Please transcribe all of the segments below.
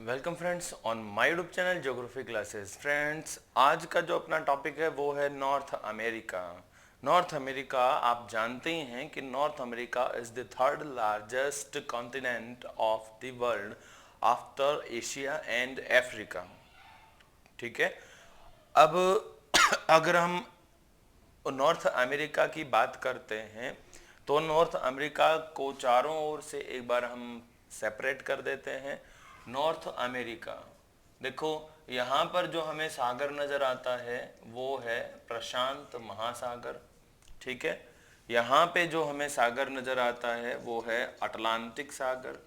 Welcome friends on my YouTube channel geography classes. Friends, आज का जो अपना टॉपिक है वो है नॉर्थ अमेरिका। नॉर्थ अमेरिका, आप जानते ही हैं कि north America is the third largest continent of the world after Asia and Africa. ठीक है। अब अगर हम नॉर्थ अमेरिका की बात करते हैं तो नॉर्थ अमेरिका को चारों ओर से एक बार हम सेपरेट कर देते हैं। नॉर्थ अमेरिका, देखो यहाँ पर जो हमें सागर नजर आता है वो है प्रशांत महासागर। ठीक है। यहाँ पे जो हमें सागर नजर आता है वो है अटलांटिक सागर।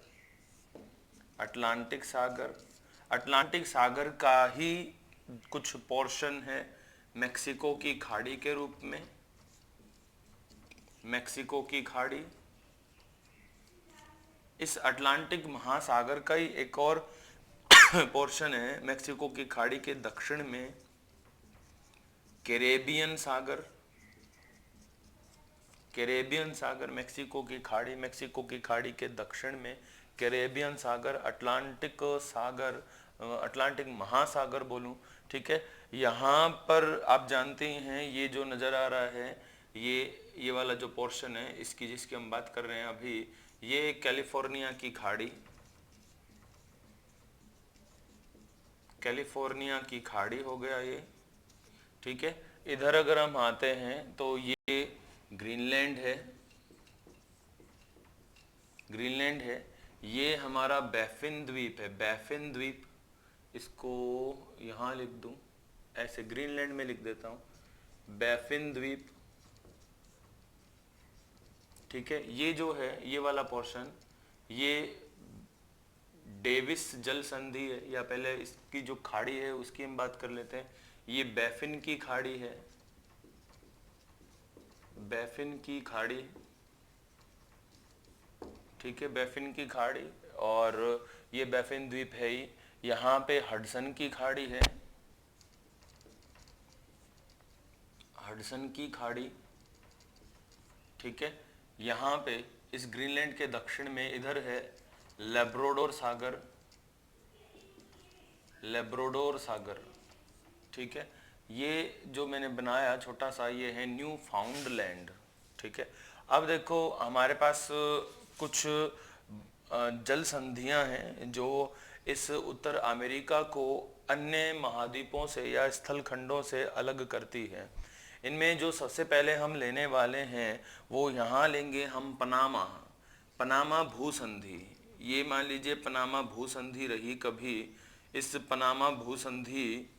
अटलांटिक सागर, अटलांटिक सागर का ही कुछ पोर्शन है मेक्सिको की खाड़ी के रूप में। मेक्सिको की खाड़ी, इस अटलांटिक महासागर का ही एक और पोर्शन है मेक्सिको की खाड़ी के दक्षिण में कैरेबियन सागर। कैरेबियन सागर, मेक्सिको की खाड़ी, मेक्सिको की खाड़ी के दक्षिण में कैरेबियन सागर, अटलांटिक सागर, अटलांटिक महासागर बोलूं। ठीक है। यहाँ पर आप जानते ही हैं ये जो नज़र आ रहा है ये वाला जो पोर्शन है इसकी, जिसकी हम बात कर रहे हैं अभी, ये कैलिफोर्निया की खाड़ी, कैलिफोर्निया की खाड़ी हो गया ये। ठीक है। इधर अगर हम आते हैं तो ये ग्रीनलैंड है। ग्रीनलैंड है। ये हमारा बैफिन द्वीप है। बैफिन द्वीप, इसको यहाँ लिख दूं, ऐसे ग्रीनलैंड में लिख देता हूँ बैफिन द्वीप। ठीक है। ये जो है ये वाला पोर्शन, ये डेविस जल संधि है, या पहले इसकी जो खाड़ी है उसकी हम बात कर लेते हैं। ये बैफिन की खाड़ी है, बैफिन की खाड़ी। ठीक है, बैफिन की खाड़ी, और ये बैफिन द्वीप है ही। यहाँ पे हडसन की खाड़ी है, हडसन की खाड़ी। ठीक है। यहाँ पे इस ग्रीनलैंड के दक्षिण में इधर है लेब्राडोर सागर, लेब्राडोर सागर। ठीक है। ये जो मैंने बनाया छोटा सा, ये है न्यू फाउंडलैंड। ठीक है। अब देखो हमारे पास कुछ जल संधियां हैं जो इस उत्तर अमेरिका को अन्य महाद्वीपों से या स्थल खंडों से अलग करती है। इनमें जो सबसे पहले हम लेने वाले हैं वो यहाँ लेंगे हम पनामा। पनामा भूसंधि, ये मान लीजिए पनामा भूसंधि रही कभी। इस पनामा भूसंधि,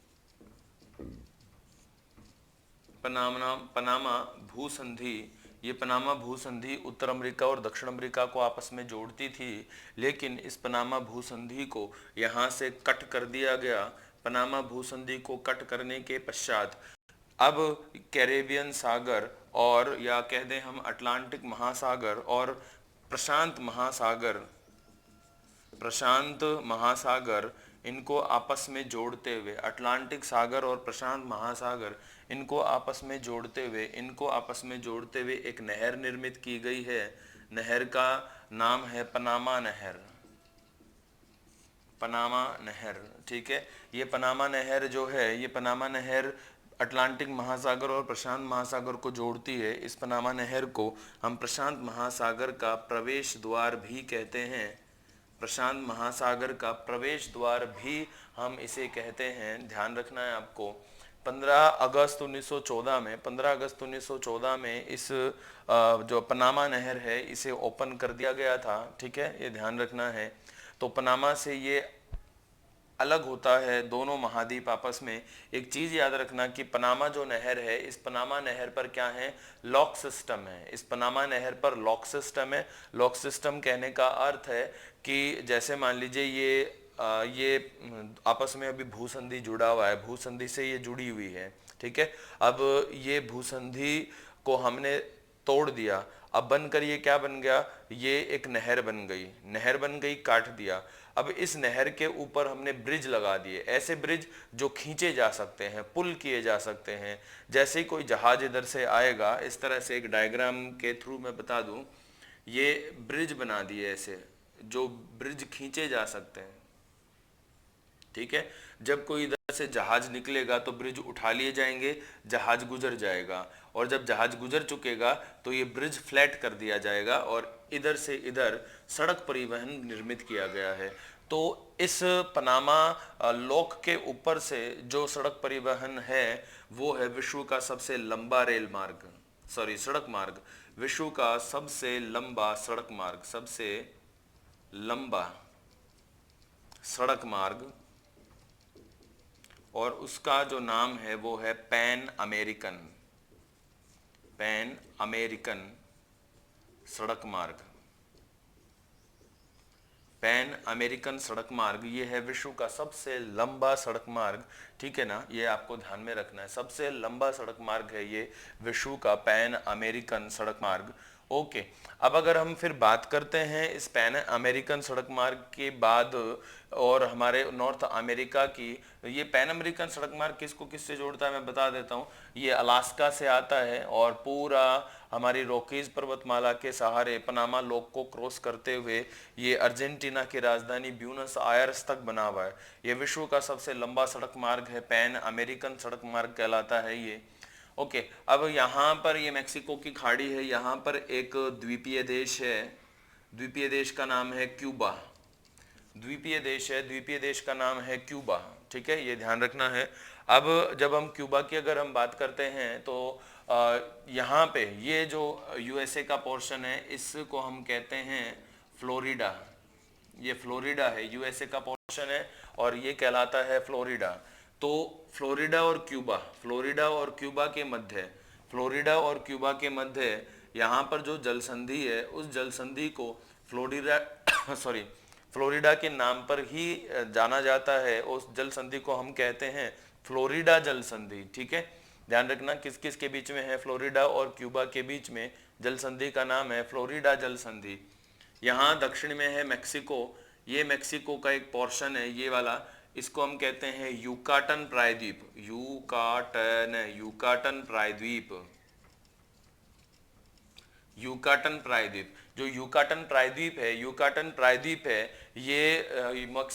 पनामा पनामा भूसंधि, ये पनामा भूसंधि उत्तर अमेरिका और दक्षिण अमेरिका को आपस में जोड़ती थी, लेकिन इस पनामा भूसंधि को यहाँ से कट कर दिया गया। पनामा भूसंधि को कट करने के पश्चात अब कैरेबियन सागर, और या कह दें हम अटलांटिक महासागर और प्रशांत महासागर, प्रशांत महासागर, इनको आपस में जोड़ते हुए, अटलांटिक सागर और प्रशांत महासागर, इनको आपस में जोड़ते हुए, इनको आपस में जोड़ते हुए एक नहर निर्मित की गई है। नहर का नाम है पनामा नहर। पनामा नहर। ठीक है। ये पनामा नहर जो है, ये पनामा नहर अटलांटिक महासागर और प्रशांत महासागर को जोड़ती है। इस पनामा नहर को हम प्रशांत महासागर का प्रवेश द्वार भी कहते हैं। प्रशांत महासागर का प्रवेश द्वार भी हम इसे कहते हैं। ध्यान रखना है आपको। 15 अगस्त 1914 में, 15 अगस्त 1914 में इस जो पनामा नहर है इसे ओपन कर दिया गया था। ठीक है, ये ध्यान रखना है। तो पनामा से ये अलग होता है दोनों महाद्वीप आपस में। एक चीज याद रखना कि पनामा जो नहर है, इस पनामा नहर पर क्या है, लॉक सिस्टम है। इस पनामा नहर पर लॉक सिस्टम है। लॉक सिस्टम कहने का अर्थ है कि जैसे मान लीजिए ये आपस में अभी भूसंधि जुड़ा हुआ है, भूसंधि से ये जुड़ी हुई है। ठीक है। अब ये भूसंधि को हमने तोड़ दिया, अब बनकर ये क्या बन गया, ये एक नहर बन गई। नहर बन गई, काट दिया। अब इस नहर के ऊपर हमने ब्रिज लगा दिए, ऐसे ब्रिज जो खींचे जा सकते हैं, पुल किए जा सकते हैं। जैसे ही कोई जहाज इधर से आएगा, इस तरह से एक डायग्राम के थ्रू मैं बता दूं, ये ब्रिज बना दिए ऐसे, जो ब्रिज खींचे जा सकते हैं। ठीक है। जब कोई इधर से जहाज निकलेगा तो ब्रिज उठा लिए जाएंगे, जहाज गुजर जाएगा, और जब जहाज गुजर चुकेगा तो ये ब्रिज फ्लैट कर दिया जाएगा और इधर से इधर सड़क परिवहन निर्मित किया गया है। तो इस पनामा लॉक के ऊपर से जो सड़क परिवहन है वो है विश्व का सबसे लंबा रेल मार्ग, सॉरी सड़क मार्ग, विश्व का सबसे लंबा सड़क मार्ग, सबसे लंबा सड़क मार्ग, और उसका जो नाम है वो है पैन अमेरिकन, पैन अमेरिकन सड़क मार्ग, पैन अमेरिकन सड़क मार्ग। ये है विश्व का सबसे लंबा सड़क मार्ग, ठीक है ना, ये आपको ध्यान में रखना है, सबसे लंबा सड़क मार्ग है ये विश्व का पैन अमेरिकन सड़क मार्ग। ओके, अब अगर हम फिर बात करते हैं इस पैन अमेरिकन सड़क मार्ग के बाद और हमारे नॉर्थ अमेरिका की, ये पैन अमेरिकन सड़क मार्ग किसको किससे जोड़ता है मैं बता देता हूँ। ये अलास्का से आता है और पूरा हमारी रॉकीज पर्वतमाला के सहारे पनामा लॉक को क्रॉस करते हुए ये अर्जेंटीना की राजधानी ब्यूनस आयर्स तक बना हुआ है। ये विश्व का सबसे लंबा सड़क मार्ग है, पैन अमेरिकन सड़क मार्ग कहलाता है ये। ओके, अब यहाँ पर ये मेक्सिको की खाड़ी है, यहाँ पर एक द्वीपीय देश है, द्वीपीय देश का नाम है क्यूबा, द्वीपीय देश है, द्वीपीय देश का नाम है क्यूबा, ठीक है, ये ध्यान रखना है। अब जब हम क्यूबा की अगर हम बात करते हैं तो यहाँ पे ये जो यूएसए का पोर्शन है इसको हम कहते हैं फ्लोरिडा, ये फ्लोरिडा है, यूएसए का पोर्शन है और ये कहलाता है फ्लोरिडा। तो फ्लोरिडा और क्यूबा, फ्लोरिडा और क्यूबा के मध्य, फ्लोरिडा और क्यूबा के मध्य यहाँ पर जो जल संधि है उस जल संधि को फ्लोरिडा सॉरी फ्लोरिडा के नाम पर ही जाना जाता है, उस जल संधि को हम कहते हैं फ्लोरिडा जल संधि, ठीक है। ध्यान रखना किस किस के बीच में है, फ्लोरिडा और क्यूबा के बीच में जल संधि का नाम है फ्लोरिडा जल संधि। यहाँ दक्षिण में है मेक्सिको, ये मेक्सिको का एक पोर्शन है ये वाला, इसको हम कहते हैं यूकाटन प्रायद्वीप, यूकाटन प्रायद्वीप, यूकाटन प्रायद्वीप। जो यूकाटन प्रायद्वीप है, यूकाटन प्रायद्वीप है ये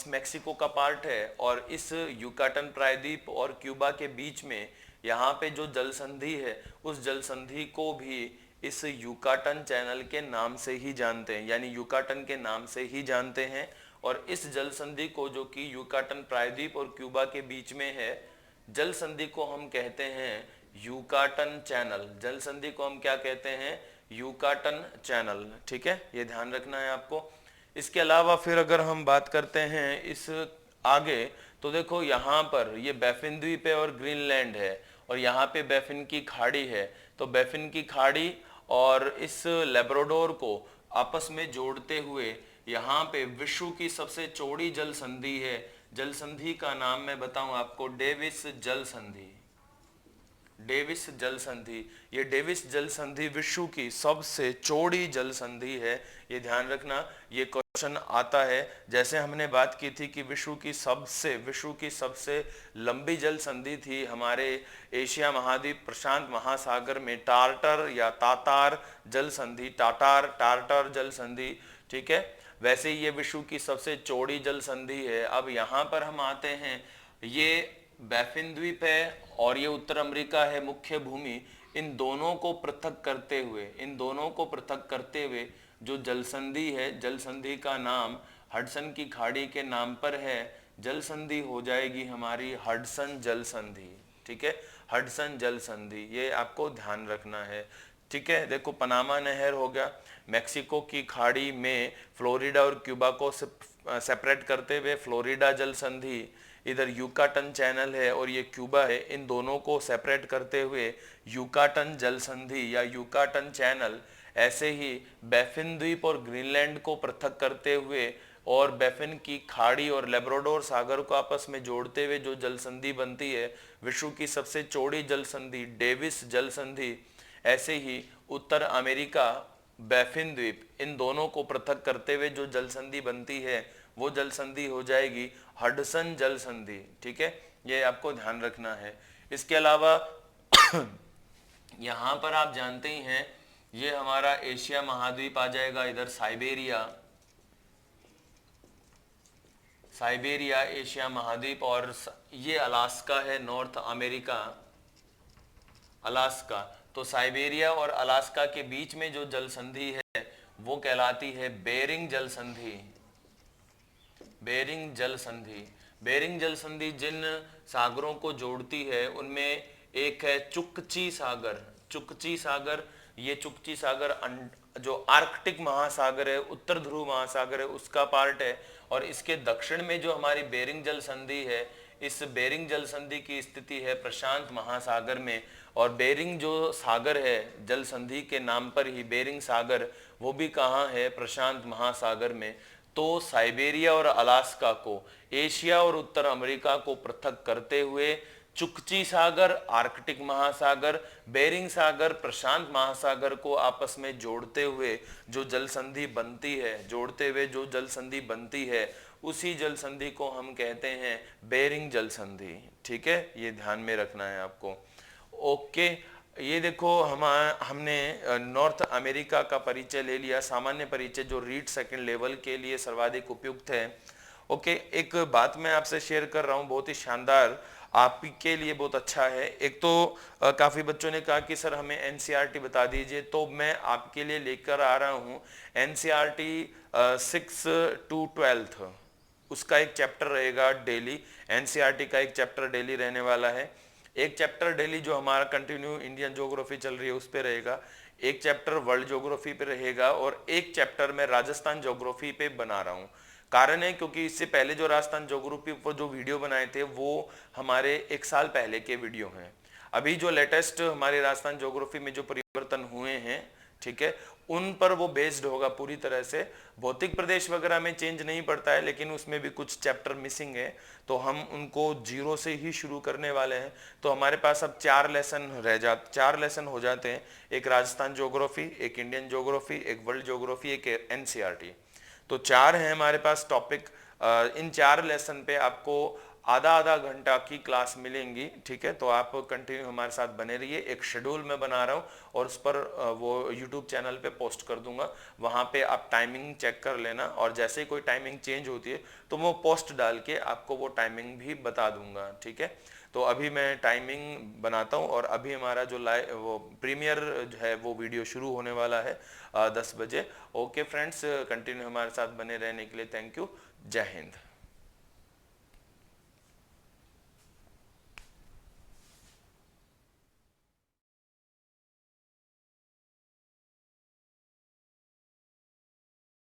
मेक्सिको का पार्ट है और इस यूकाटन प्रायद्वीप और क्यूबा के बीच में यहाँ पे जो जल संधि है उस जल संधि को भी इस यूकाटन चैनल के नाम से ही जानते हैं, यानी यूकाटन के नाम से ही जानते हैं। और इस जल संधि को जो कि यूकाटन प्रायद्वीप और क्यूबा के बीच में है, जल संधि को हम कहते हैं यूकाटन चैनल, जल संधि को हम क्या कहते हैं, यूकाटन चैनल, ठीक है, ये ध्यान रखना है आपको। इसके अलावा फिर अगर हम बात करते हैं इस आगे तो देखो यहाँ पर ये बैफिन द्वीप है और ग्रीनलैंड है और यहाँ पे बैफिन की खाड़ी है, तो बैफिन की खाड़ी और इस लेब्राडोर को आपस में जोड़ते हुए यहाँ पे विश्व की सबसे चौड़ी जल संधि है, जल संधि का नाम मैं बताऊं आपको, डेविस जल संधि, डेविस जल संधि। ये डेविस जल संधि विश्व की सबसे चौड़ी जल संधि है, ये ध्यान रखना, ये क्वेश्चन आता है। जैसे हमने बात की थी कि विश्व की सबसे लंबी जल संधि थी हमारे एशिया महाद्वीप प्रशांत महासागर में टार्टर या तातार जल संधि, टार्टर जल संधि, ठीक है, वैसे ही ये विश्व की सबसे चौड़ी जल संधि है। अब यहाँ पर हम आते हैं, ये बैफिन द्वीप है और ये उत्तर अमेरिका है मुख्य भूमि, इन दोनों को पृथक करते हुए, इन दोनों को पृथक करते हुए जो जल संधि है, जल संधि का नाम हडसन की खाड़ी के नाम पर है, जल संधि हो जाएगी हमारी हडसन जल संधि, ठीक है, हडसन जल संधि, ये आपको ध्यान रखना है, ठीक है। देखो पनामा नहर हो गया, मेक्सिको की खाड़ी में फ्लोरिडा और क्यूबा को सेपरेट करते हुए फ्लोरिडा जल संधि, इधर यूकाटन चैनल है और ये क्यूबा है, इन दोनों को सेपरेट करते हुए यूकाटन जल संधि या यूकाटन चैनल। ऐसे ही बैफिन द्वीप और ग्रीनलैंड को पृथक करते हुए और बैफिन की खाड़ी और लेब्राडोर सागर को आपस में जोड़ते हुए जो जल संधि बनती है, विश्व की सबसे चौड़ी जल संधि डेविस जल संधि। ऐसे ही उत्तर अमेरिका बैफिन द्वीप, इन दोनों को पृथक करते हुए जो जल संधि बनती है वो जल संधि हो जाएगी हडसन जल संधि, ठीक है, ये आपको ध्यान रखना है। इसके अलावा यहाँ पर आप जानते ही हैं ये हमारा एशिया महाद्वीप आ जाएगा, इधर साइबेरिया, साइबेरिया एशिया महाद्वीप, और ये अलास्का है, नॉर्थ अमेरिका, अलास्का। तो साइबेरिया और अलास्का के बीच में जो जल संधि है वो कहलाती है बेरिंग जल संधि। बेरिंग जल संधि, बेरिंग जल संधि जिन सागरों को जोड़ती है उनमें एक है चुकची सागर। चुकची सागर, ये चुकची सागर जो आर्कटिक महासागर है, उत्तर ध्रुव महासागर है, उसका पार्ट है। और इसके दक्षिण में जो हमारी बेरिंग जल संधि है, इस बेरिंग जल संधि की स्थिति है प्रशांत महासागर में। और बेरिंग जो सागर है, जल संधि के नाम पर ही बेरिंग सागर, वो भी कहाँ है? प्रशांत महासागर में। तो साइबेरिया और अलास्का को, एशिया और उत्तर अमेरिका को पृथक करते हुए चुकची सागर आर्कटिक महासागर, बेरिंग सागर प्रशांत महासागर को आपस में जोड़ते हुए जो जल संधि बनती है, जोड़ते हुए जो जल संधि बनती है, उसी जल संधि को हम कहते हैं बेरिंग जल संधि। ठीक है, ये ध्यान में रखना है आपको। ओके, ये देखो हमने नॉर्थ अमेरिका का परिचय ले लिया, सामान्य परिचय जो रीड सेकंड लेवल के लिए सर्वाधिक उपयुक्त है। ओके, एक बात मैं आपसे शेयर कर रहा हूँ, बहुत ही शानदार, आपके लिए बहुत अच्छा है। एक तो काफी बच्चों ने कहा कि सर हमें एनसीईआरटी बता दीजिए, तो मैं आपके लिए लेकर आ रहा हूँ एनसीईआरटी 6 to 12, उसका एक चैप्टर रहेगा डेली। एनसीईआरटी का एक चैप्टर डेली रहने वाला है। एक चैप्टर डेली जो हमारा कंटिन्यू इंडियन ज्योग्राफी चल रही है उस पे रहेगा, एक चैप्टर वर्ल्ड ज्योग्राफी पे रहेगा, और एक चैप्टर मैं राजस्थान ज्योग्राफी पे बना रहा हूँ। कारण है क्योंकि इससे पहले जो राजस्थान ज्योग्राफी पर जो वीडियो बनाए थे वो हमारे 1 साल पहले के वीडियो हैं। अभी जो लेटेस्ट हमारे राजस्थान ज्योग्राफी में जो परिवर्तन हुए हैं, ठीक है, उन पर वो बेस्ड होगा पूरी तरह से। भौतिक प्रदेश वगैरह में चेंज नहीं पड़ता है, लेकिन उसमें भी कुछ चैप्टर मिसिंग है, तो हम उनको 0 से ही शुरू करने वाले हैं। तो हमारे पास अब 4 लेसन हो जाते हैं, एक राजस्थान ज्योग्राफी, एक इंडियन ज्योग्राफी, एक वर्ल्ड ज्योग्राफी, एक एनसीईआरटी। तो 4 हैं हमारे पास टॉपिक। इन 4 लेसन पे आपको आधा आधा घंटा की क्लास मिलेंगी। ठीक है, तो आप कंटिन्यू हमारे साथ बने रहिए। एक शेड्यूल मैं बना रहा हूँ और उस पर वो यूट्यूब चैनल पे पोस्ट कर दूंगा, वहाँ पे आप टाइमिंग चेक कर लेना, और जैसे ही कोई टाइमिंग चेंज होती है तो वो पोस्ट डाल के आपको वो टाइमिंग भी बता दूंगा। ठीक है, तो अभी मैं टाइमिंग बनाता हूँ, और अभी हमारा जो वो प्रीमियर है वो वीडियो शुरू होने वाला है 10 बजे। ओके फ्रेंड्स, कंटिन्यू हमारे साथ बने रहने के लिए थैंक यू। जय हिंद।